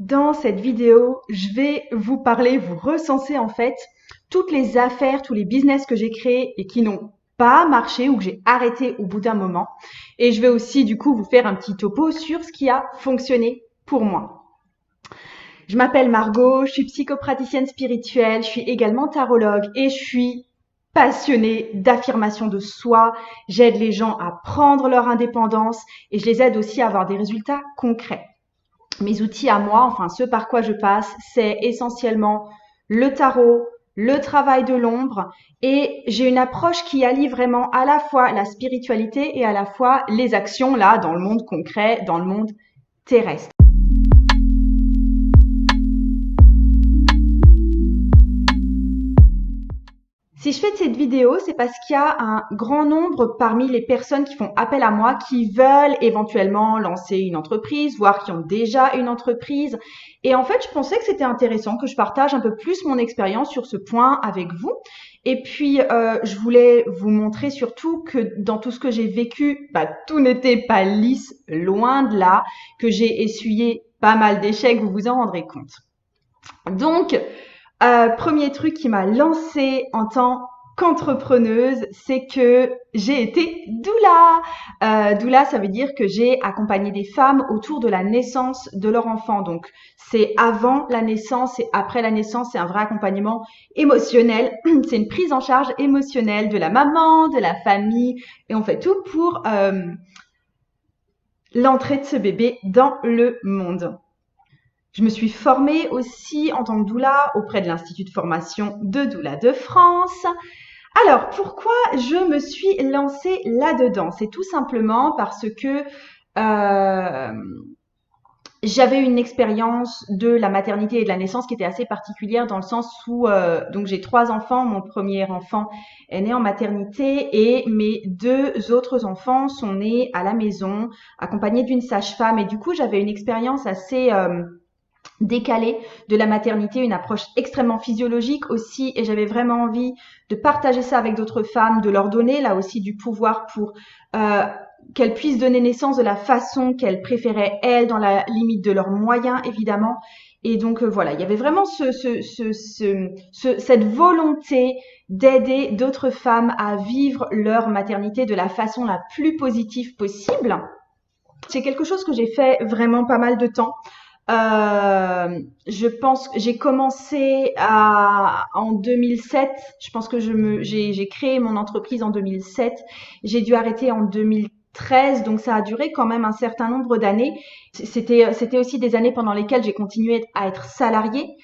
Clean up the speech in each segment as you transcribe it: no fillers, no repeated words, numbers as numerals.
Dans cette vidéo, je vais vous parler, vous recenser en fait toutes les affaires, tous les business que j'ai créés et qui n'ont pas marché ou que j'ai arrêté au bout d'un moment. Et je vais aussi du coup vous faire un petit topo sur ce qui a fonctionné pour moi. Je m'appelle Margot, je suis psychopraticienne spirituelle, je suis également tarologue et je suis passionnée d'affirmation de soi. J'aide les gens à prendre leur indépendance et je les aide aussi à avoir des résultats concrets. Mes outils à moi, enfin ce par quoi je passe, c'est essentiellement le tarot, le travail de l'ombre et j'ai une approche qui allie vraiment à la fois la spiritualité et à la fois les actions là dans le monde concret, dans le monde terrestre. Si je fais cette vidéo, c'est parce qu'il y a un grand nombre parmi les personnes qui font appel à moi qui veulent éventuellement lancer une entreprise, voire qui ont déjà une entreprise. Et en fait, je pensais que c'était intéressant que je partage un peu plus mon expérience sur ce point avec vous. Et puis, je voulais vous montrer surtout que dans tout ce que j'ai vécu, tout n'était pas lisse, loin de là, que j'ai essuyé pas mal d'échecs, vous vous en rendrez compte. Donc, premier truc qui m'a lancée en tant qu'entrepreneuse, c'est que j'ai été doula. Doula, ça veut dire que j'ai accompagné des femmes autour de la naissance de leur enfant. Donc, c'est avant la naissance et après la naissance, c'est un vrai accompagnement émotionnel. C'est une prise en charge émotionnelle de la maman, de la famille, et on fait tout pour l'entrée de ce bébé dans le monde. Je me suis formée aussi en tant que doula auprès de l'Institut de formation de doula de France. Alors, pourquoi je me suis lancée là-dedans? C'est tout simplement parce que j'avais une expérience de la maternité et de la naissance qui était assez particulière dans le sens où donc j'ai 3 enfants. Mon premier enfant est né en maternité et mes 2 autres enfants sont nés à la maison, accompagnés d'une sage-femme. Et du coup, j'avais une expérience assez décalée de la maternité, une approche extrêmement physiologique aussi, et j'avais vraiment envie de partager ça avec d'autres femmes, de leur donner là aussi du pouvoir pour qu'elles puissent donner naissance de la façon qu'elles préféraient elles, dans la limite de leurs moyens évidemment. Et donc voilà, il y avait vraiment cette volonté d'aider d'autres femmes à vivre leur maternité de la façon la plus positive possible. C'est quelque chose que j'ai fait vraiment pas mal de temps. Je pense que j'ai commencé en 2007. Je pense que j'ai créé mon entreprise en 2007. J'ai dû arrêter en 2013, donc ça a duré quand même un certain nombre d'années. C'était aussi des années pendant lesquelles j'ai continué à être salariée.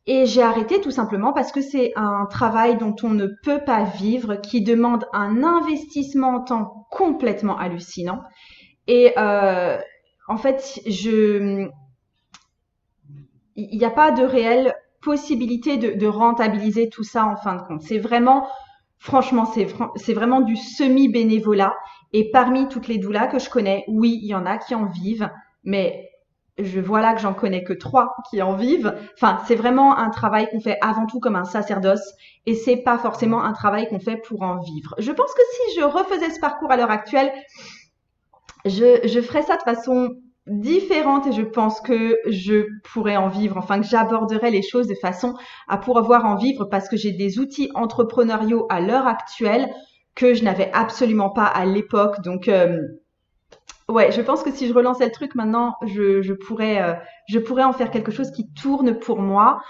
Et j'ai arrêté tout simplement parce que c'est un travail dont on ne peut pas vivre, qui demande un investissement en temps complètement hallucinant. Et en fait, il n'y a pas de réelle possibilité de rentabiliser tout ça en fin de compte. C'est vraiment, franchement, c'est vraiment du semi-bénévolat. Et parmi toutes les doulas que je connais, oui, il y en a qui en vivent, mais vois là que j'en connais que 3 qui en vivent. Enfin, c'est vraiment un travail qu'on fait avant tout comme un sacerdoce et c'est pas forcément un travail qu'on fait pour en vivre. Je pense que si je refaisais ce parcours à l'heure actuelle, je ferais ça de façon différente et je pense que je pourrais en vivre, enfin que j'aborderais les choses de façon à pouvoir en vivre parce que j'ai des outils entrepreneuriaux à l'heure actuelle que je n'avais absolument pas à l'époque. Donc ouais, je pense que si je relançais le truc maintenant, je pourrais en faire quelque chose qui tourne pour moi.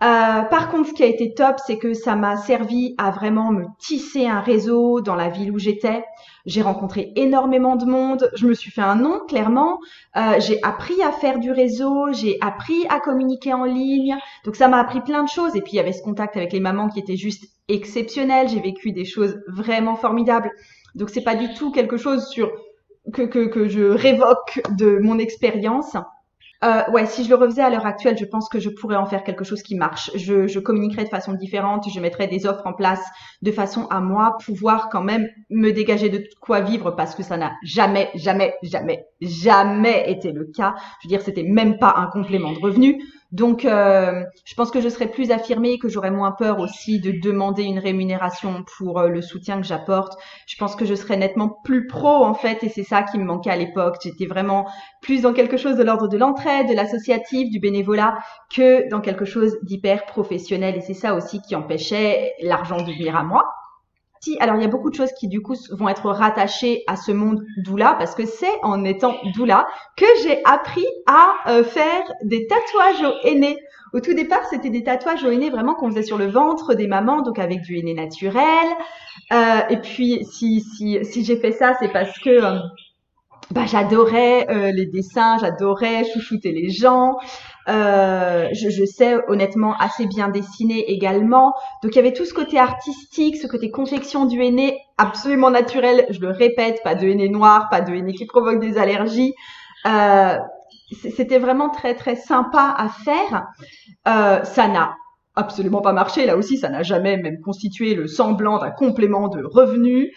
Par contre, ce qui a été top, c'est que ça m'a servi à vraiment me tisser un réseau dans la ville où j'étais. J'ai rencontré énormément de monde. Je me suis fait un nom, clairement. J'ai appris à faire du réseau. J'ai appris à communiquer en ligne. Donc, ça m'a appris plein de choses. Et puis, il y avait ce contact avec les mamans qui était juste exceptionnel. J'ai vécu des choses vraiment formidables. Donc, c'est pas du tout quelque chose que je révoque de mon expérience. Ouais, si je le refaisais à l'heure actuelle, je pense que je pourrais en faire quelque chose qui marche. Je communiquerais de façon différente, je mettrais des offres en place de façon à moi pouvoir quand même me dégager de quoi vivre parce que ça n'a jamais été le cas. Je veux dire, c'était même pas un complément de revenu. Donc, je pense que je serai plus affirmée, que j'aurai moins peur aussi de demander une rémunération pour le soutien que j'apporte. Je pense que je serai nettement plus pro en fait, et c'est ça qui me manquait à l'époque. J'étais vraiment plus dans quelque chose de l'ordre de l'entraide, de l'associatif, du bénévolat, que dans quelque chose d'hyper professionnel. Et c'est ça aussi qui empêchait l'argent de venir à moi. Si, alors il y a beaucoup de choses qui du coup vont être rattachées à ce monde doula parce que c'est en étant doula que j'ai appris à faire des tatouages au henné. Au tout départ, c'était des tatouages au henné vraiment qu'on faisait sur le ventre des mamans, donc avec du henné naturel. Et puis si j'ai fait ça, c'est parce que j'adorais les dessins, j'adorais chouchouter les gens. Je sais honnêtement assez bien dessiner également. Donc il y avait tout ce côté artistique, ce côté confection du henné absolument naturel. Je le répète, pas de henné noir, pas de henné qui provoque des allergies. Euh, C'était vraiment très très sympa à faire. Ça n'a absolument pas marché. Là aussi, ça n'a jamais même constitué le semblant d'un complément de revenu.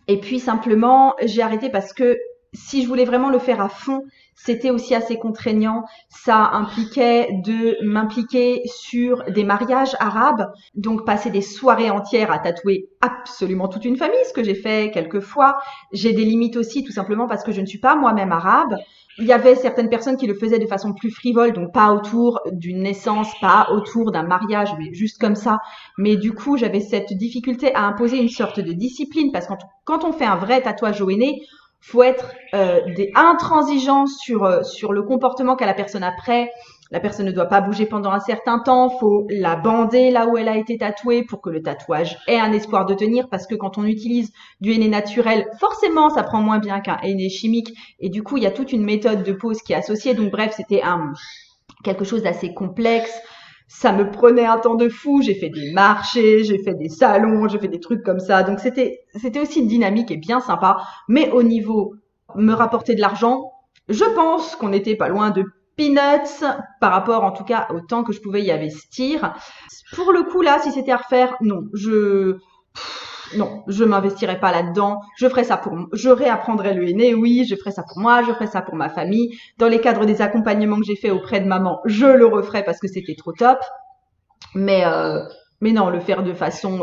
Et puis simplement, j'ai arrêté parce que si je voulais vraiment le faire à fond, c'était aussi assez contraignant. Ça impliquait de m'impliquer sur des mariages arabes, donc passer des soirées entières à tatouer absolument toute une famille, ce que j'ai fait quelques fois. J'ai des limites aussi, tout simplement parce que je ne suis pas moi-même arabe. Il y avait certaines personnes qui le faisaient de façon plus frivole, donc pas autour d'une naissance, pas autour d'un mariage, mais juste comme ça. Mais du coup, j'avais cette difficulté à imposer une sorte de discipline parce que quand on fait un vrai tatouage au henné, faut être intransigeant sur le comportement qu'a la personne après. La personne ne doit pas bouger pendant un certain temps. Faut la bander là où elle a été tatouée pour que le tatouage ait un espoir de tenir. Parce que quand on utilise du henné naturel, forcément, ça prend moins bien qu'un henné chimique. Et du coup, il y a toute une méthode de pose qui est associée. Donc bref, c'était quelque chose d'assez complexe. Ça me prenait un temps de fou. J'ai fait des marchés, j'ai fait des salons, j'ai fait des trucs comme ça. Donc c'était aussi dynamique et bien sympa. Mais au niveau me rapporter de l'argent, je pense qu'on n'était pas loin de peanuts par rapport en tout cas au temps que je pouvais y investir. Pour le coup là, si c'était à refaire, non, je m'investirais pas là-dedans. Je réapprendrais le henné, oui, je ferais ça pour moi, je ferais ça pour ma famille. Dans les cadres des accompagnements que j'ai fait auprès de maman, je le referais parce que c'était trop top. Mais, euh, mais non, le faire de façon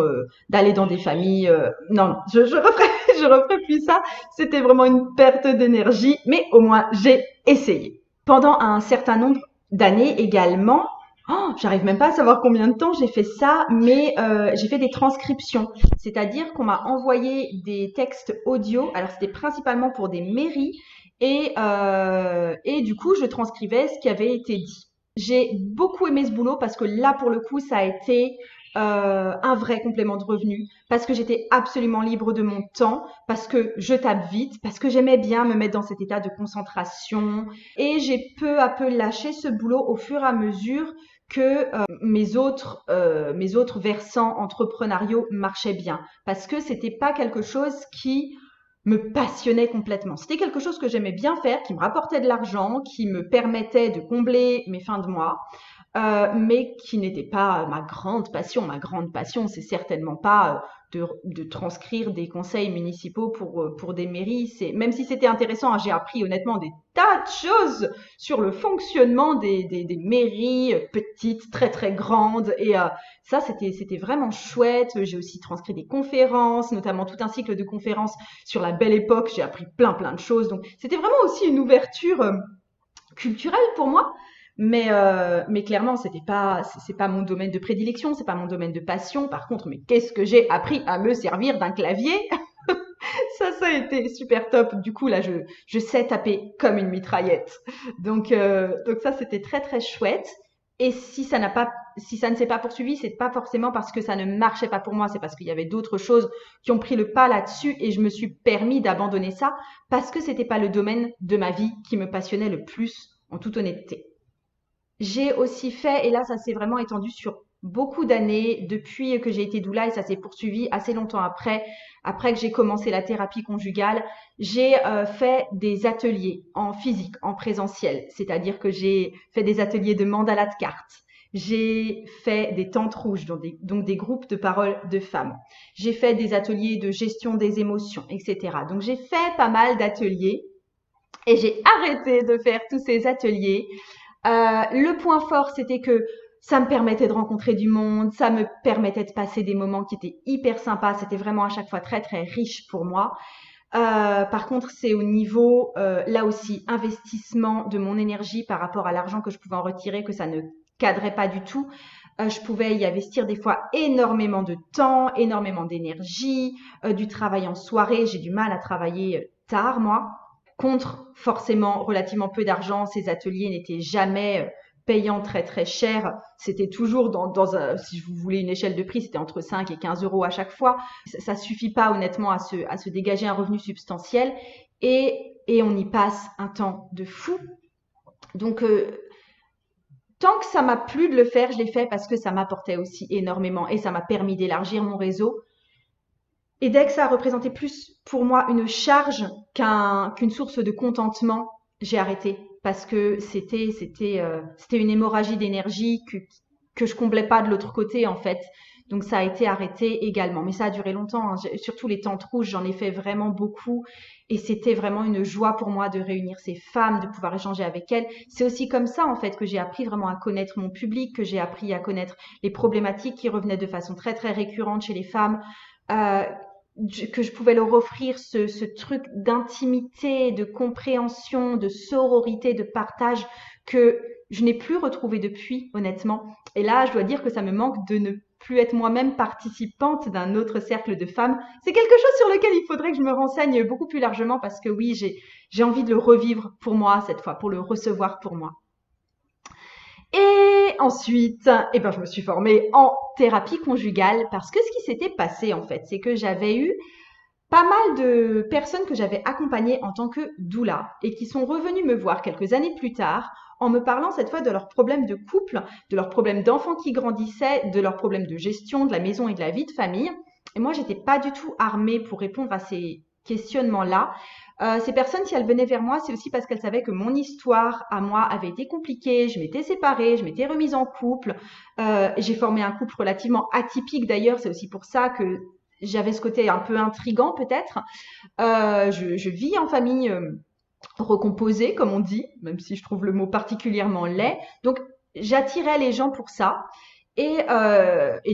d'aller dans des familles, non, je referais, je referais plus ça. C'était vraiment une perte d'énergie, mais au moins j'ai essayé. Pendant un certain nombre d'années également, j'arrive même pas à savoir combien de temps j'ai fait ça, mais j'ai fait des transcriptions. C'est-à-dire qu'on m'a envoyé des textes audio. Alors c'était principalement pour des mairies et du coup je transcrivais ce qui avait été dit. J'ai beaucoup aimé ce boulot parce que là pour le coup ça a été un vrai complément de revenu parce que j'étais absolument libre de mon temps, parce que je tape vite, parce que j'aimais bien me mettre dans cet état de concentration et j'ai peu à peu lâché ce boulot au fur et à mesure que mes autres versants entrepreneuriaux marchaient bien parce que c'était pas quelque chose qui me passionnait complètement. C'était quelque chose que j'aimais bien faire, qui me rapportait de l'argent, qui me permettait de combler mes fins de mois, mais qui n'était pas ma grande passion. Ma grande passion, c'est certainement pas de transcrire des conseils municipaux pour des mairies. Même si c'était intéressant, hein, j'ai appris honnêtement des tas de choses sur le fonctionnement des mairies petites, très très grandes. Et ça, c'était vraiment chouette. J'ai aussi transcrit des conférences, notamment tout un cycle de conférences sur la belle époque. J'ai appris plein de choses. Donc, c'était vraiment aussi une ouverture culturelle pour moi. Mais clairement, c'est pas mon domaine de prédilection, c'est pas mon domaine de passion. Par contre, mais qu'est-ce que j'ai appris à me servir d'un clavier? Ça a été super top. Du coup, là, je sais taper comme une mitraillette. Donc ça, c'était très, très chouette. Et si ça ne s'est pas poursuivi, c'est pas forcément parce que ça ne marchait pas pour moi, c'est parce qu'il y avait d'autres choses qui ont pris le pas là-dessus et je me suis permis d'abandonner ça parce que c'était pas le domaine de ma vie qui me passionnait le plus, en toute honnêteté. J'ai aussi fait, et là ça s'est vraiment étendu sur beaucoup d'années depuis que j'ai été doula et ça s'est poursuivi assez longtemps après que j'ai commencé la thérapie conjugale, j'ai fait des ateliers en physique, en présentiel, c'est-à-dire que j'ai fait des ateliers de mandala de cartes. J'ai fait des tentes rouges, donc des groupes de parole de femmes. J'ai fait des ateliers de gestion des émotions, etc. Donc j'ai fait pas mal d'ateliers et j'ai arrêté de faire tous ces ateliers Le point fort, c'était que ça me permettait de rencontrer du monde, ça me permettait de passer des moments qui étaient hyper sympas. C'était vraiment à chaque fois très très riche pour moi. Par contre, c'est au niveau, là aussi, investissement de mon énergie par rapport à l'argent que je pouvais en retirer, que ça ne cadrait pas du tout. Je pouvais y investir des fois énormément de temps, énormément d'énergie, du travail en soirée. J'ai du mal à travailler tard, moi. Contre forcément relativement peu d'argent, ces ateliers n'étaient jamais payants très très cher. C'était toujours dans un, si vous voulez une échelle de prix, c'était entre 5 et 15 euros à chaque fois. Ça suffit pas honnêtement à se dégager un revenu substantiel et on y passe un temps de fou. Donc tant que ça m'a plu de le faire, je l'ai fait parce que ça m'apportait aussi énormément et ça m'a permis d'élargir mon réseau. Et dès que ça a représenté plus pour moi une charge qu'une source de contentement, j'ai arrêté parce que c'était une hémorragie d'énergie que je comblais pas de l'autre côté en fait. Donc ça a été arrêté également. Mais ça a duré longtemps, hein. Surtout les tentes rouges, j'en ai fait vraiment beaucoup. Et c'était vraiment une joie pour moi de réunir ces femmes, de pouvoir échanger avec elles. C'est aussi comme ça en fait que j'ai appris vraiment à connaître mon public, que j'ai appris à connaître les problématiques qui revenaient de façon très très récurrente chez les femmes. Euh, que je pouvais leur offrir ce truc d'intimité, de compréhension, de sororité, de partage que je n'ai plus retrouvé depuis, honnêtement. Et là, je dois dire que ça me manque de ne plus être moi-même participante d'un autre cercle de femmes. C'est quelque chose sur lequel il faudrait que je me renseigne beaucoup plus largement parce que oui, j'ai envie de le revivre pour moi cette fois, pour le recevoir pour moi. Et ensuite, eh ben, je me suis formée en thérapie conjugale parce que ce qui s'était passé en fait, c'est que j'avais eu pas mal de personnes que j'avais accompagnées en tant que doula et qui sont revenues me voir quelques années plus tard en me parlant cette fois de leurs problèmes de couple, de leurs problèmes d'enfants qui grandissaient, de leurs problèmes de gestion de la maison et de la vie de famille. Et moi, j'étais pas du tout armée pour répondre à ces questionnements-là. Ces personnes, si elles venaient vers moi, c'est aussi parce qu'elles savaient que mon histoire à moi avait été compliquée. Je m'étais séparée, je m'étais remise en couple. J'ai formé un couple relativement atypique d'ailleurs. C'est aussi pour ça que j'avais ce côté un peu intrigant peut-être. Je vis en famille recomposée, comme on dit, même si je trouve le mot particulièrement laid. Donc, j'attirais les gens pour ça. Et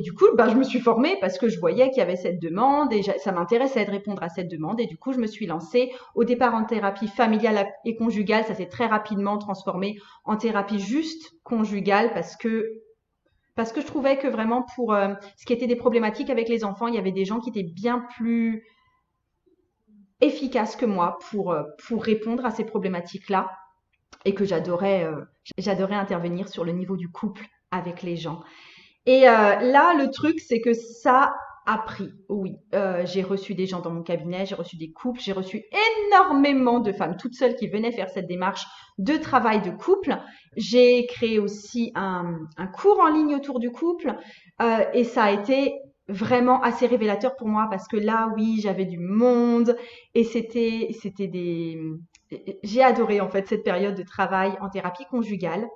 du coup, ben, je me suis formée parce que je voyais qu'il y avait cette demande et ça m'intéressait de répondre à cette demande. Et du coup, je me suis lancée au départ en thérapie familiale et conjugale. Ça s'est très rapidement transformé en thérapie juste conjugale parce que je trouvais que vraiment pour ce qui était des problématiques avec les enfants, il y avait des gens qui étaient bien plus efficaces que moi pour répondre à ces problématiques-là et que j'adorais intervenir sur le niveau du couple avec les gens. Et là, le truc, c'est que ça a pris. Oui, j'ai reçu des gens dans mon cabinet, j'ai reçu des couples, j'ai reçu énormément de femmes toutes seules qui venaient faire cette démarche de travail de couple. J'ai créé aussi un cours en ligne autour du couple et ça a été vraiment assez révélateur pour moi parce que là, oui, j'avais du monde et c'était des... J'ai adoré en fait cette période de travail en thérapie conjugale.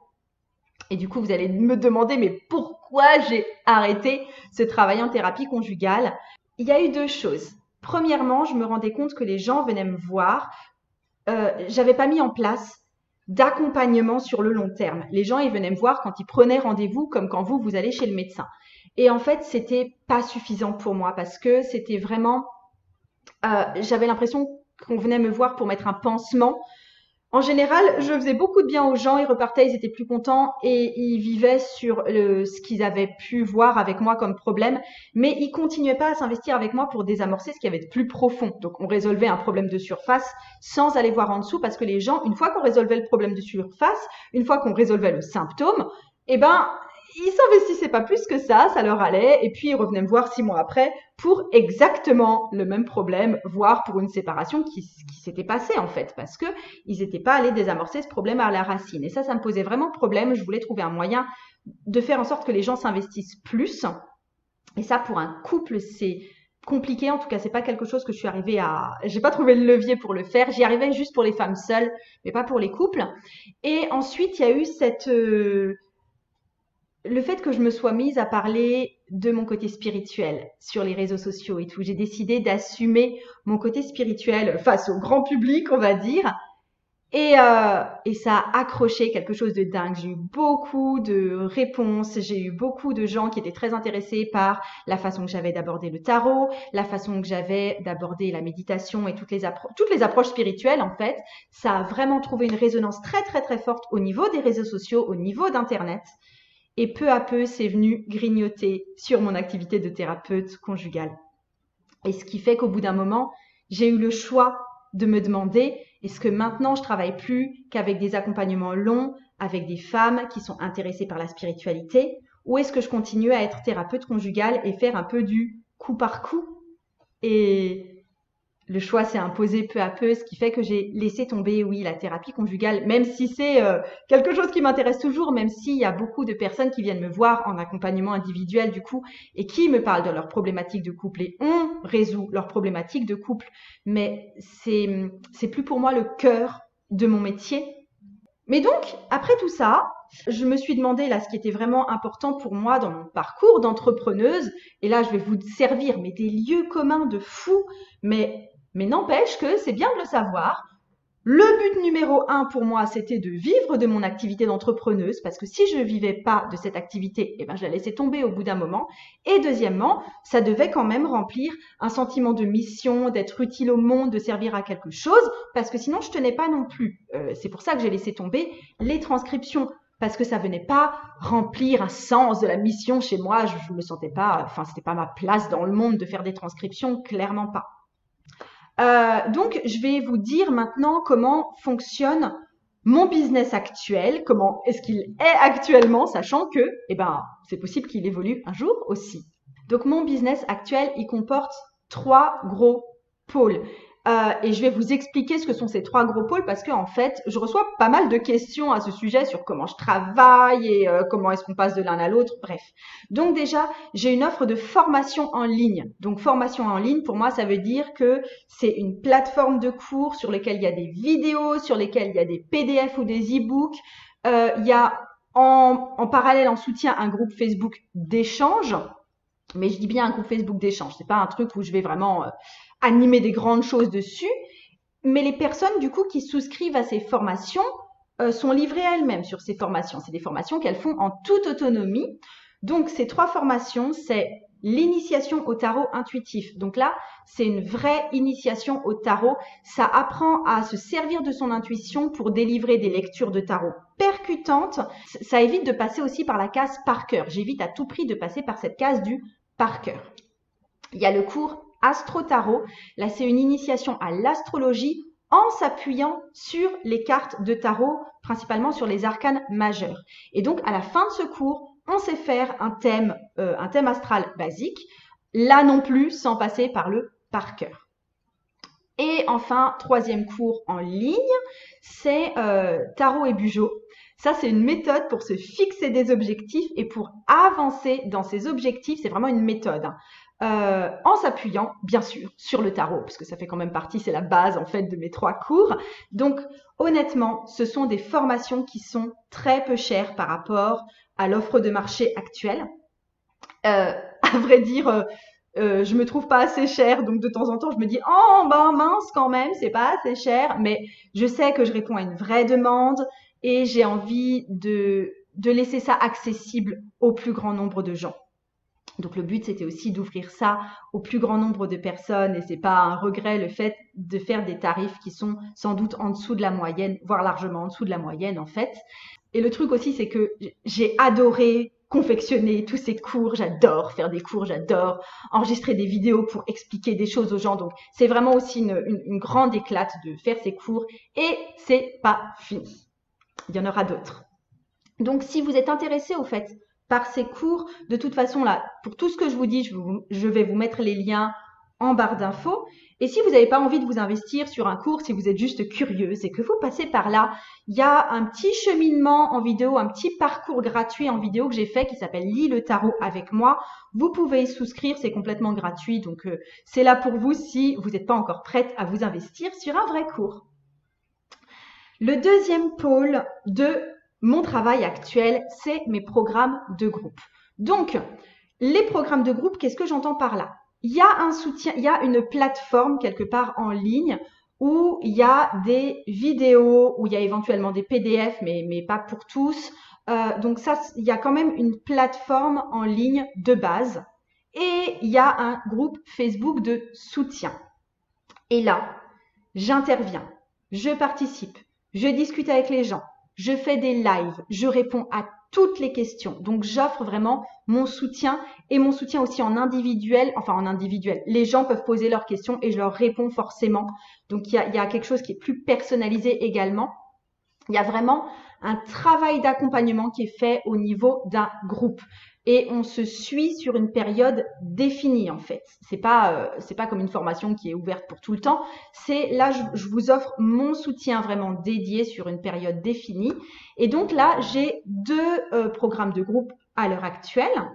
Et du coup, vous allez me demander, mais pourquoi j'ai arrêté ce travail en thérapie conjugale? Il y a eu deux choses. Premièrement, je me rendais compte que les gens venaient me voir. J'avais pas mis en place d'accompagnement sur le long terme. Les gens, ils venaient me voir quand ils prenaient rendez-vous, comme quand vous allez chez le médecin. Et en fait, c'était pas suffisant pour moi parce que c'était vraiment, j'avais l'impression qu'on venait me voir pour mettre un pansement. En général, je faisais beaucoup de bien aux gens, ils repartaient, ils étaient plus contents et ils vivaient sur ce qu'ils avaient pu voir avec moi comme problème, mais ils continuaient pas à s'investir avec moi pour désamorcer ce qui avait de plus profond. Donc on résolvait un problème de surface sans aller voir en dessous parce que les gens, une fois qu'on résolvait le problème de surface, une fois qu'on résolvait le symptôme, eh ben ils s'investissaient pas plus que ça leur allait, et puis ils revenaient me voir 6 mois après pour exactement le même problème, voire pour une séparation qui s'était passée en fait, parce que ils n'étaient pas allés désamorcer ce problème à la racine. Et ça me posait vraiment problème. Je voulais trouver un moyen de faire en sorte que les gens s'investissent plus. Et ça, pour un couple, c'est compliqué. En tout cas, c'est pas quelque chose que je suis arrivée à... J'ai pas trouvé le levier pour le faire. J'y arrivais juste pour les femmes seules, mais pas pour les couples. Et ensuite, il y a eu le fait que je me sois mise à parler de mon côté spirituel sur les réseaux sociaux et tout. J'ai décidé d'assumer mon côté spirituel face au grand public, on va dire. Et ça a accroché quelque chose de dingue. J'ai eu beaucoup de réponses, j'ai eu beaucoup de gens qui étaient très intéressés par la façon que j'avais d'aborder le tarot, la façon que j'avais d'aborder la méditation et toutes les approches spirituelles en fait. Ça a vraiment trouvé une résonance très très très forte au niveau des réseaux sociaux, au niveau d'Internet. Et peu à peu, c'est venu grignoter sur mon activité de thérapeute conjugale. Et ce qui fait qu'au bout d'un moment, j'ai eu le choix de me demander, est-ce que maintenant je travaille plus qu'avec des accompagnements longs, avec des femmes qui sont intéressées par la spiritualité, ou est-ce que je continue à être thérapeute conjugale et faire un peu du coup par coup? Et le choix s'est imposé peu à peu, ce qui fait que j'ai laissé tomber, oui, la thérapie conjugale, même si c'est quelque chose qui m'intéresse toujours, même s'il y a beaucoup de personnes qui viennent me voir en accompagnement individuel du coup et qui me parlent de leurs problématiques de couple et on résout leurs problématiques de couple. Mais c'est plus pour moi le cœur de mon métier. Mais donc, après tout ça, je me suis demandé là ce qui était vraiment important pour moi dans mon parcours d'entrepreneuse. Et là, je vais vous servir mais des lieux communs de fou, mais n'empêche que c'est bien de le savoir. Le but numéro 1 pour moi, c'était de vivre de mon activité d'entrepreneuse, parce que si je ne vivais pas de cette activité, eh ben, je la laissais tomber au bout d'un moment. Et deuxièmement, ça devait quand même remplir un sentiment de mission, d'être utile au monde, de servir à quelque chose, parce que sinon je tenais pas non plus. C'est pour ça que j'ai laissé tomber les transcriptions, parce que ça venait pas remplir un sens de la mission chez moi. Je me sentais pas, enfin, c'était pas ma place dans le monde de faire des transcriptions, clairement pas. Donc, je vais vous dire maintenant comment fonctionne mon business actuel, comment est-ce qu'il est actuellement, sachant que, eh ben, c'est possible qu'il évolue un jour aussi. Donc, mon business actuel, il comporte 3 gros pôles. Et je vais vous expliquer ce que sont ces 3 gros pôles parce que en fait, je reçois pas mal de questions à ce sujet sur comment je travaille et comment est-ce qu'on passe de l'un à l'autre. Bref. Donc déjà, j'ai une offre de formation en ligne. Donc formation en ligne, pour moi, ça veut dire que c'est une plateforme de cours sur lesquelles il y a des vidéos, sur lesquelles il y a des PDF ou des e-books. Il y a en parallèle, en soutien, un groupe Facebook d'échange. Mais je dis bien un groupe Facebook d'échange. C'est pas un truc où je vais vraiment animer des grandes choses dessus. Mais les personnes, du coup, qui souscrivent à ces formations sont livrées elles-mêmes sur ces formations. C'est des formations qu'elles font en toute autonomie. Donc, ces 3 formations, c'est l'initiation au tarot intuitif. Donc là, c'est une vraie initiation au tarot. Ça apprend à se servir de son intuition pour délivrer des lectures de tarot percutantes. Ça évite de passer aussi par la case par cœur. J'évite à tout prix de passer par cette case du par cœur. Il y a le cours Astro-Tarot. Là, c'est une initiation à l'astrologie en s'appuyant sur les cartes de tarot, principalement sur les arcanes majeurs. Et donc, à la fin de ce cours, on sait faire un thème astral basique, là non plus sans passer par le par cœur. Et enfin, 3e cours en ligne, c'est Tarot et Bugeaud. Ça, c'est une méthode pour se fixer des objectifs et pour avancer dans ces objectifs. C'est vraiment une méthode. En s'appuyant, bien sûr, sur le tarot, parce que ça fait quand même partie, c'est la base en fait de mes 3 cours. Donc, honnêtement, ce sont des formations qui sont très peu chères par rapport à l'offre de marché actuelle. À vrai dire, je me trouve pas assez chère, donc de temps en temps, je me dis oh ben mince quand même, c'est pas assez cher, mais je sais que je réponds à une vraie demande et j'ai envie de laisser ça accessible au plus grand nombre de gens. Donc le but c'était aussi d'ouvrir ça au plus grand nombre de personnes et c'est pas un regret le fait de faire des tarifs qui sont sans doute en dessous de la moyenne, voire largement en dessous de la moyenne en fait. Et le truc aussi c'est que j'ai adoré confectionner tous ces cours, j'adore faire des cours, j'adore enregistrer des vidéos pour expliquer des choses aux gens. Donc c'est vraiment aussi une grande éclate de faire ces cours et c'est pas fini. Il y en aura d'autres. Donc si vous êtes intéressé au fait par ces cours, de toute façon là, pour tout ce que je vous dis, je vais vous mettre les liens en barre d'infos. Et si vous n'avez pas envie de vous investir sur un cours, si vous êtes juste curieuse et que vous passez par là, il y a un petit cheminement en vidéo, un petit parcours gratuit en vidéo que j'ai fait qui s'appelle Lis le tarot avec moi. Vous pouvez y souscrire, c'est complètement gratuit. Donc c'est là pour vous si vous n'êtes pas encore prête à vous investir sur un vrai cours. Le deuxième pôle de mon travail actuel, c'est mes programmes de groupe. Donc, les programmes de groupe, qu'est-ce que j'entends par là? Il y a un soutien, il y a une plateforme quelque part en ligne où il y a des vidéos, où il y a éventuellement des PDF, mais pas pour tous. Donc ça, il y a quand même une plateforme en ligne de base et il y a un groupe Facebook de soutien. Et là, j'interviens, je participe, je discute avec les gens, je fais des lives, je réponds à toutes les questions. Donc, j'offre vraiment mon soutien et mon soutien aussi en individuel, enfin en individuel. Les gens peuvent poser leurs questions et je leur réponds forcément. Donc, il y a quelque chose qui est plus personnalisé également. Il y a vraiment un travail d'accompagnement qui est fait au niveau d'un groupe et on se suit sur une période définie en fait. C'est pas comme une formation qui est ouverte pour tout le temps. C'est là je vous offre mon soutien vraiment dédié sur une période définie. Et donc là j'ai deux programmes de groupe à l'heure actuelle.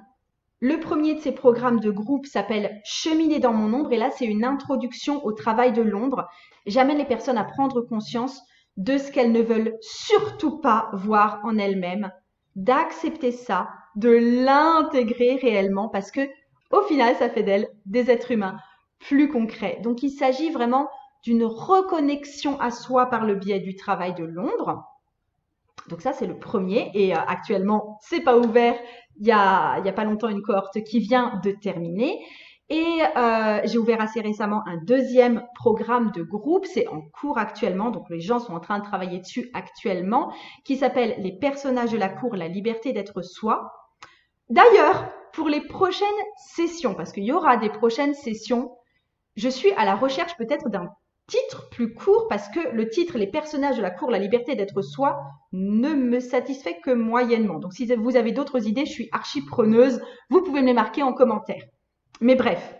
Le premier de ces programmes de groupe s'appelle Cheminer dans mon ombre et là c'est une introduction au travail de l'ombre. J'amène les personnes à prendre conscience de ce qu'elles ne veulent surtout pas voir en elles-mêmes, d'accepter ça, de l'intégrer réellement parce que au final ça fait d'elles des êtres humains plus concrets. Donc il s'agit vraiment d'une reconnexion à soi par le biais du travail de l'ombre. Donc ça c'est le premier et actuellement c'est pas ouvert. Il y a pas longtemps une cohorte qui vient de terminer. Et j'ai ouvert assez récemment un deuxième programme de groupe, c'est en cours actuellement, donc les gens sont en train de travailler dessus actuellement, qui s'appelle Les personnages de la cour, la liberté d'être soi. D'ailleurs, pour les prochaines sessions, parce qu'il y aura des prochaines sessions, je suis à la recherche peut-être d'un titre plus court parce que le titre Les personnages de la cour, la liberté d'être soi ne me satisfait que moyennement. Donc si vous avez d'autres idées, je suis archi preneuse, vous pouvez me les marquer en commentaire. Mais bref,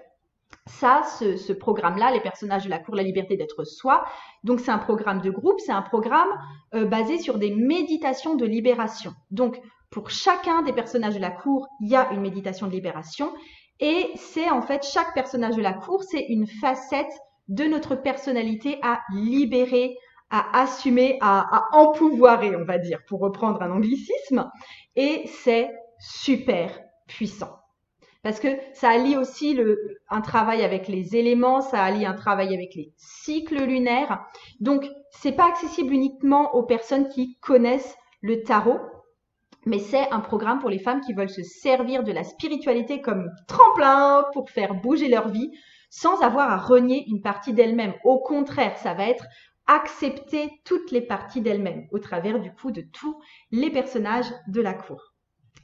ça, ce programme-là, les personnages de la cour, la liberté d'être soi, donc c'est un programme de groupe, c'est un programme basé sur des méditations de libération. Donc pour chacun des personnages de la cour, il y a une méditation de libération et c'est en fait chaque personnage de la cour, c'est une facette de notre personnalité à libérer, à assumer, à empouvoirer, on va dire, pour reprendre un anglicisme. Et c'est super puissant. Parce que ça allie aussi un travail avec les éléments, ça allie un travail avec les cycles lunaires. Donc, c'est pas accessible uniquement aux personnes qui connaissent le tarot, mais c'est un programme pour les femmes qui veulent se servir de la spiritualité comme tremplin pour faire bouger leur vie sans avoir à renier une partie d'elles-mêmes. Au contraire, ça va être accepter toutes les parties d'elles-mêmes au travers du coup de tous les personnages de la cour.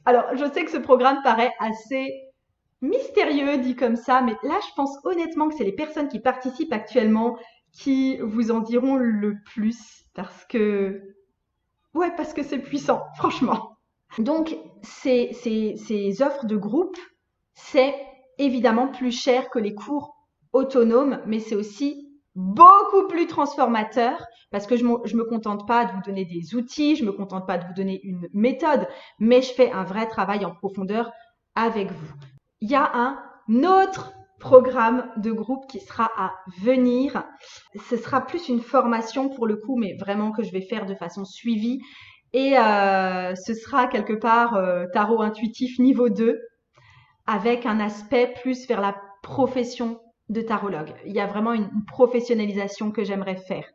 Alors, je sais que ce programme paraît assez mystérieux dit comme ça, mais là je pense honnêtement que c'est les personnes qui participent actuellement qui vous en diront le plus parce que c'est puissant, franchement. Donc ces offres de groupe, c'est évidemment plus cher que les cours autonomes, mais c'est aussi beaucoup plus transformateur parce que je me contente pas de vous donner des outils, je me contente pas de vous donner une méthode, mais je fais un vrai travail en profondeur avec vous. Il y a un autre programme de groupe qui sera à venir. Ce sera plus une formation pour le coup, mais vraiment que je vais faire de façon suivie. Et ce sera quelque part tarot intuitif niveau 2 avec un aspect plus vers la profession de tarologue. Il y a vraiment une professionnalisation que j'aimerais faire.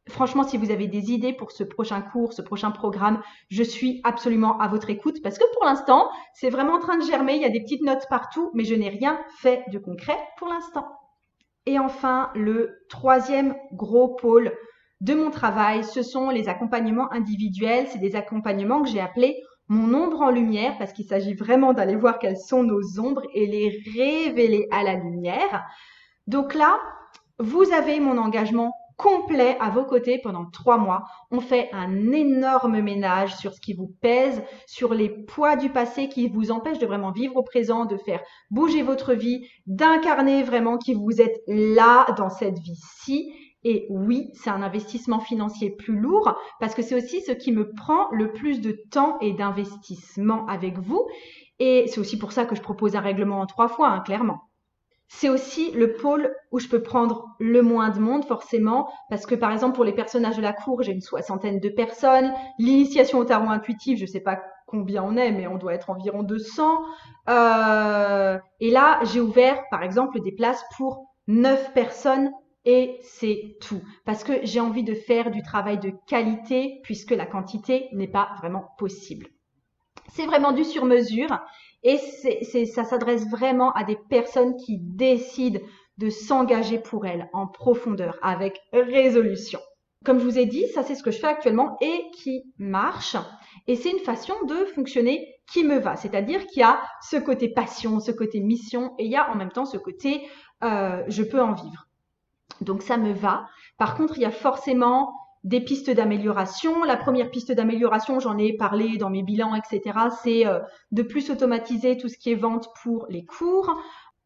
Franchement, si vous avez des idées pour ce prochain cours, ce prochain programme, je suis absolument à votre écoute parce que pour l'instant, c'est vraiment en train de germer. Il y a des petites notes partout, mais je n'ai rien fait de concret pour l'instant. Et enfin, le troisième gros pôle de mon travail, ce sont les accompagnements individuels. C'est des accompagnements que j'ai appelés mon ombre en lumière parce qu'il s'agit vraiment d'aller voir quelles sont nos ombres et les révéler à la lumière. Donc là, vous avez mon engagement complet à vos côtés pendant 3 mois. On fait un énorme ménage sur ce qui vous pèse, sur les poids du passé qui vous empêchent de vraiment vivre au présent, de faire bouger votre vie, d'incarner vraiment qui vous êtes là dans cette vie-ci. Et oui, c'est un investissement financier plus lourd parce que c'est aussi ce qui me prend le plus de temps et d'investissement avec vous. Et c'est aussi pour ça que je propose un règlement en 3 fois, hein, clairement. C'est aussi le pôle où je peux prendre le moins de monde forcément parce que par exemple pour les personnages de la cour j'ai une 60aine de personnes, l'initiation au tarot intuitif je sais pas combien on est mais on doit être environ 200 et là j'ai ouvert par exemple des places pour 9 personnes et c'est tout. Parce que j'ai envie de faire du travail de qualité puisque la quantité n'est pas vraiment possible. C'est vraiment du sur-mesure et ça s'adresse vraiment à des personnes qui décident de s'engager pour elles en profondeur avec résolution. Comme je vous ai dit, ça c'est ce que je fais actuellement et qui marche. Et c'est une façon de fonctionner qui me va. C'est-à-dire qu'il y a ce côté passion, ce côté mission et il y a en même temps ce côté je peux en vivre. Donc ça me va. Par contre, il y a forcément des pistes d'amélioration. La première piste d'amélioration, j'en ai parlé dans mes bilans, etc. C'est de plus automatiser tout ce qui est vente pour les cours.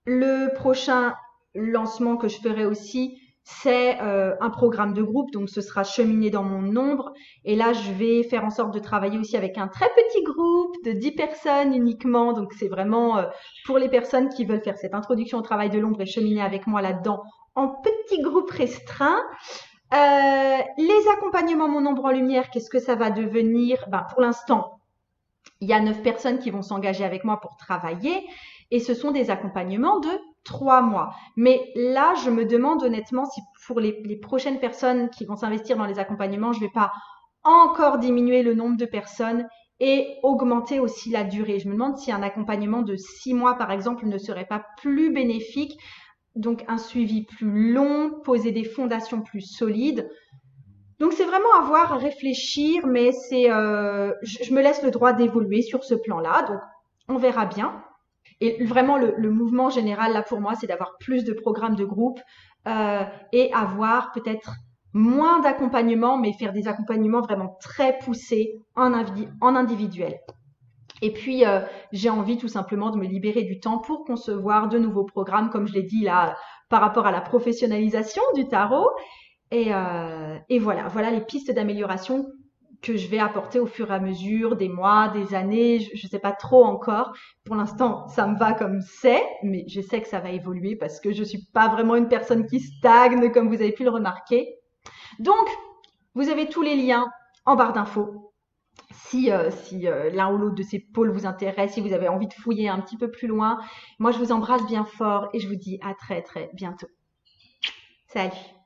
Le prochain lancement que je ferai aussi, c'est un programme de groupe, donc ce sera cheminé dans mon nombre. Et là, je vais faire en sorte de travailler aussi avec un très petit groupe de 10 personnes uniquement. Donc c'est vraiment pour les personnes qui veulent faire cette introduction au travail de l'ombre et cheminer avec moi là-dedans en petit groupe restreint. Les accompagnements Mon ombre en lumière, qu'est-ce que ça va devenir? Pour l'instant, il y a 9 personnes qui vont s'engager avec moi pour travailler et ce sont des accompagnements de 3 mois. Mais là, je me demande honnêtement si pour les prochaines personnes qui vont s'investir dans les accompagnements, je ne vais pas encore diminuer le nombre de personnes et augmenter aussi la durée. Je me demande si un accompagnement de 6 mois, par exemple, ne serait pas plus bénéfique. Donc un suivi plus long, poser des fondations plus solides. Donc c'est vraiment à voir, à réfléchir, mais je me laisse le droit d'évoluer sur ce plan-là. Donc on verra bien. Et vraiment le mouvement général là pour moi, c'est d'avoir plus de programmes de groupe et avoir peut-être moins d'accompagnement, mais faire des accompagnements vraiment très poussés en individuel. Et puis, j'ai envie tout simplement de me libérer du temps pour concevoir de nouveaux programmes, comme je l'ai dit là, par rapport à la professionnalisation du tarot. Et voilà, voilà les pistes d'amélioration que je vais apporter au fur et à mesure des mois, des années. Je ne sais pas trop encore. Pour l'instant, ça me va comme c'est, mais je sais que ça va évoluer parce que je suis pas vraiment une personne qui stagne, comme vous avez pu le remarquer. Donc, vous avez tous les liens en barre d'infos si l'un ou l'autre de ces pôles vous intéresse, si vous avez envie de fouiller un petit peu plus loin. Moi, je vous embrasse bien fort et je vous dis à très très bientôt. Salut!